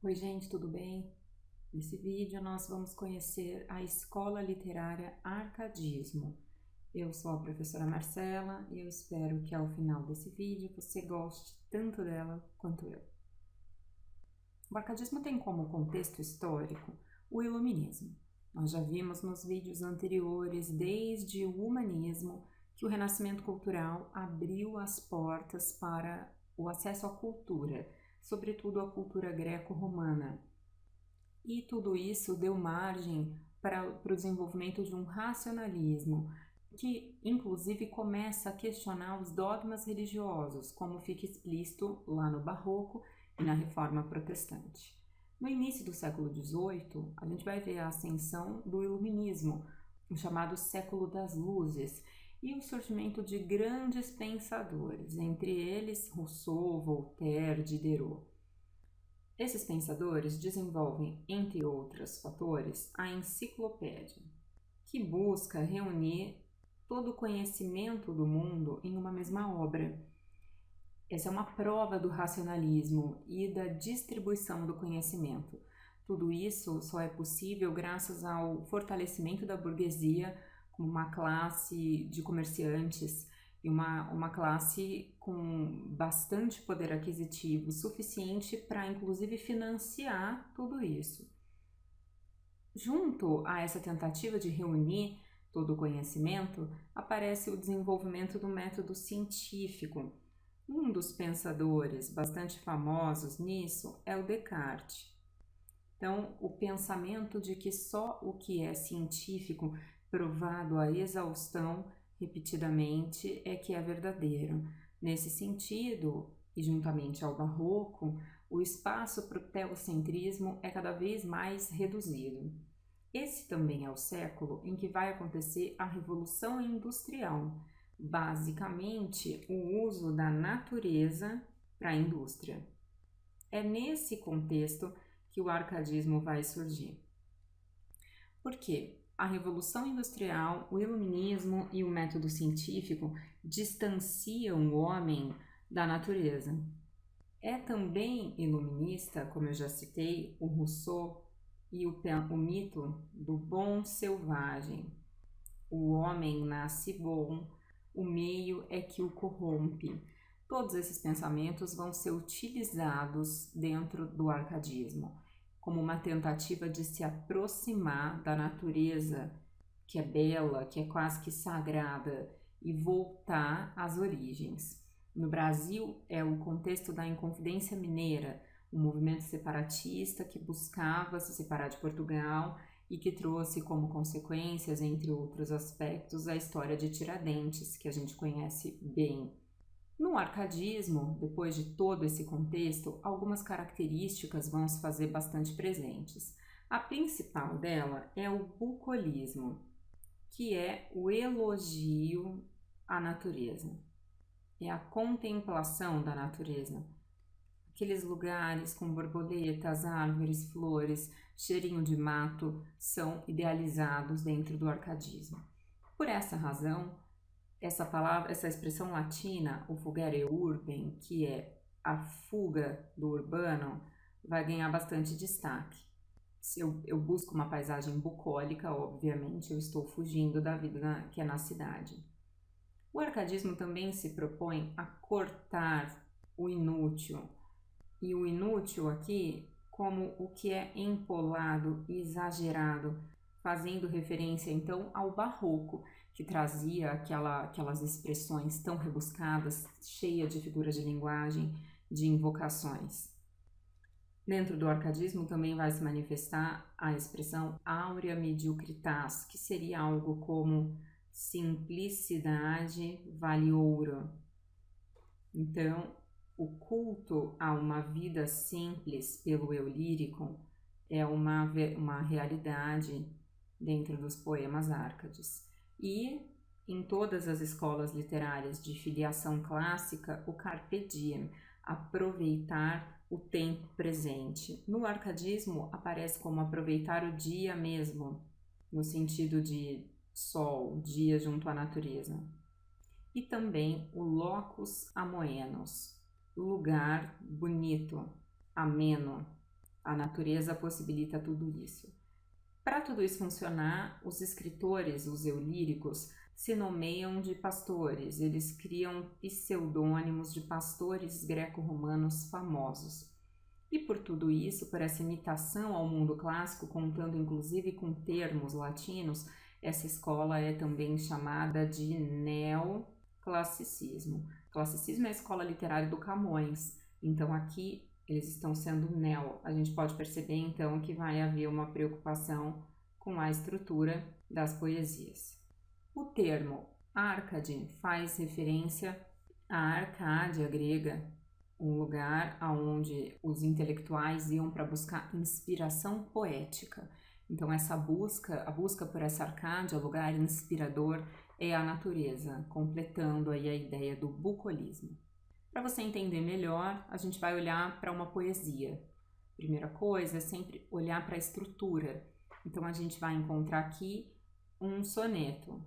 Oi, gente, tudo bem? Nesse vídeo nós vamos conhecer a escola literária Arcadismo. Eu sou a professora Marcela e eu espero que ao final desse vídeo você goste tanto dela quanto eu. O arcadismo tem como contexto histórico o iluminismo. Nós já vimos nos vídeos anteriores, desde o humanismo, que o renascimento cultural abriu as portas para o acesso à cultura, sobretudo à cultura greco-romana. E tudo isso deu margem para o desenvolvimento de um racionalismo, que inclusive começa a questionar os dogmas religiosos, como fica explícito lá no Barroco e na Reforma Protestante. No início do século XVIII, a gente vai ver a ascensão do Iluminismo, o chamado século das luzes, e o surgimento de grandes pensadores, entre eles Rousseau, Voltaire, Diderot. Esses pensadores desenvolvem, entre outros fatores, a enciclopédia, que busca reunir todo o conhecimento do mundo em uma mesma obra. Essa é uma prova do racionalismo e da distribuição do conhecimento. Tudo isso só é possível graças ao fortalecimento da burguesia como uma classe de comerciantes e uma classe com bastante poder aquisitivo, suficiente para inclusive financiar tudo isso. Junto a essa tentativa de reunir todo o conhecimento, aparece o desenvolvimento do método científico. Um dos pensadores bastante famosos nisso é o Descartes. Então, o pensamento de que só o que é científico, provado à exaustão, repetidamente, é que é verdadeiro. Nesse sentido, e juntamente ao barroco, o espaço para o teocentrismo é cada vez mais reduzido. Esse também é o século em que vai acontecer a Revolução Industrial, basicamente o uso da natureza para a indústria. É nesse contexto que o arcadismo vai surgir. Por quê? A Revolução Industrial, o Iluminismo e o método científico distanciam o homem da natureza. É também iluminista, como eu já citei, o Rousseau e o mito do bom selvagem. O homem nasce bom, o meio é que o corrompe. Todos esses pensamentos vão ser utilizados dentro do arcadismo como uma tentativa de se aproximar da natureza, que é bela, que é quase que sagrada, e voltar às origens. No Brasil, é o contexto da Inconfidência Mineira, um movimento separatista que buscava se separar de Portugal e que trouxe como consequências, entre outros aspectos, a história de Tiradentes, que a gente conhece bem. No arcadismo, depois de todo esse contexto, algumas características vão se fazer bastante presentes. A principal dela é o bucolismo, que é o elogio à natureza. É a contemplação da natureza. Aqueles lugares com borboletas, árvores, flores, cheirinho de mato são idealizados dentro do arcadismo. Por essa razão, essa expressão latina, o fugere urbem, que é a fuga do urbano, vai ganhar bastante destaque. Se eu busco uma paisagem bucólica, obviamente eu estou fugindo da vida que é na cidade. O arcadismo também se propõe a cortar o inútil, e o inútil aqui como o que é empolado e exagerado, fazendo referência então ao barroco, que trazia aquelas expressões tão rebuscadas, cheia de figuras de linguagem, de invocações. Dentro do arcadismo também vai se manifestar a expressão áurea mediocritas, que seria algo como simplicidade vale ouro. Então, o culto a uma vida simples pelo eu lírico é uma realidade dentro dos poemas árcades. E em todas as escolas literárias de filiação clássica, o carpe diem, aproveitar o tempo presente. No arcadismo aparece como aproveitar o dia mesmo, no sentido de sol, dia junto à natureza. E também o locus amoenos, lugar bonito, ameno, A natureza possibilita tudo isso. Para tudo isso funcionar, os escritores, os eulíricos, se nomeiam de pastores, eles criam pseudônimos de pastores greco-romanos famosos. E por tudo isso, por essa imitação ao mundo clássico, contando inclusive com termos latinos, essa escola é também chamada de neoclassicismo. Classicismo é a escola literária do Camões, então aqui eles estão sendo neo. A gente pode perceber então que vai haver uma preocupação com a estrutura das poesias. O termo Árcade faz referência à Arcádia grega, um lugar onde os intelectuais iam para buscar inspiração poética. Então a busca por essa Arcádia, lugar inspirador, é a natureza, completando aí a ideia do bucolismo. Para você entender melhor, a gente vai olhar para uma poesia. Primeira coisa é sempre olhar para a estrutura. Então a gente vai encontrar aqui um soneto.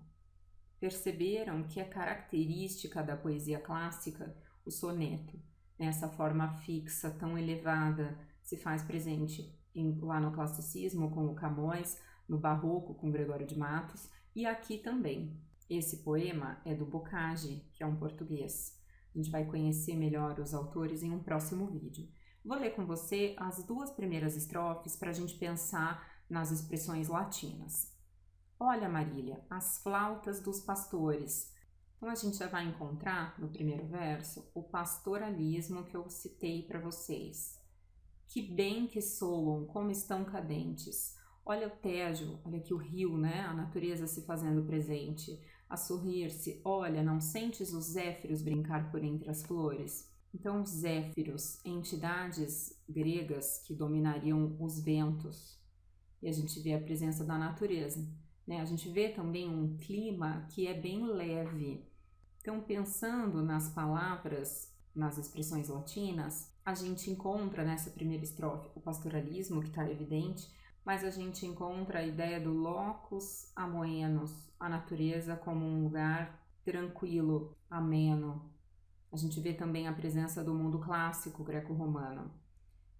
Perceberam que é característica da poesia clássica o soneto, essa forma fixa, tão elevada, se faz presente lá no classicismo com o Camões, no barroco com Gregório de Matos e aqui também. Esse poema é do Bocage, que é um português. A gente vai conhecer melhor os autores em um próximo vídeo. Vou ler com você as duas primeiras estrofes para a gente pensar nas expressões latinas. Olha, Marília, as flautas dos pastores. Então a gente já vai encontrar no primeiro verso o pastoralismo que eu citei para vocês. Que bem que soam, como estão cadentes. Olha o Tejo, olha aqui o rio, né? A natureza se fazendo presente. A sorrir-se, olha, não sentes os zéfiros brincar por entre as flores? Então, os zéfiros, entidades gregas que dominariam os ventos. E a gente vê a presença da natureza, né? A gente vê também um clima que é bem leve. Então, pensando nas palavras, nas expressões latinas, a gente encontra nessa primeira estrofe o pastoralismo, que está evidente, mas a gente encontra a ideia do locus amoenos, a natureza como um lugar tranquilo, ameno. A gente vê também a presença do mundo clássico greco-romano.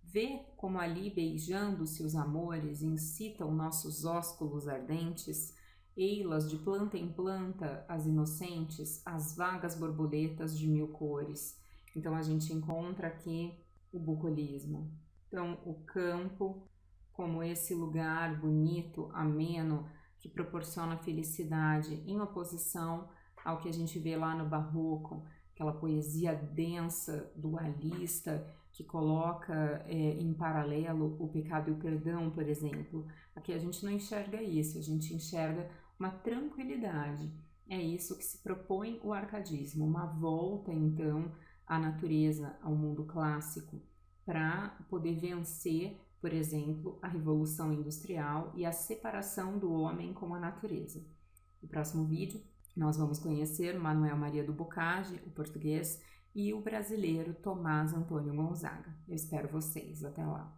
Vê como ali beijando-se os amores incitam nossos ósculos ardentes, ei-las de planta em planta, as inocentes, as vagas borboletas de mil cores. Então a gente encontra aqui o bucolismo. Então o campo como esse lugar bonito, ameno, que proporciona felicidade, em oposição ao que a gente vê lá no barroco, aquela poesia densa, dualista, que coloca em paralelo o pecado e o perdão, por exemplo. Aqui a gente não enxerga isso, a gente enxerga uma tranquilidade. É isso que se propõe o arcadismo, uma volta então à natureza, ao mundo clássico, para poder vencer, por exemplo, a Revolução Industrial e a separação do homem com a natureza. No próximo vídeo, nós vamos conhecer Manuel Maria do Bocage, o português, e o brasileiro Tomás Antônio Gonzaga. Eu espero vocês. Até lá!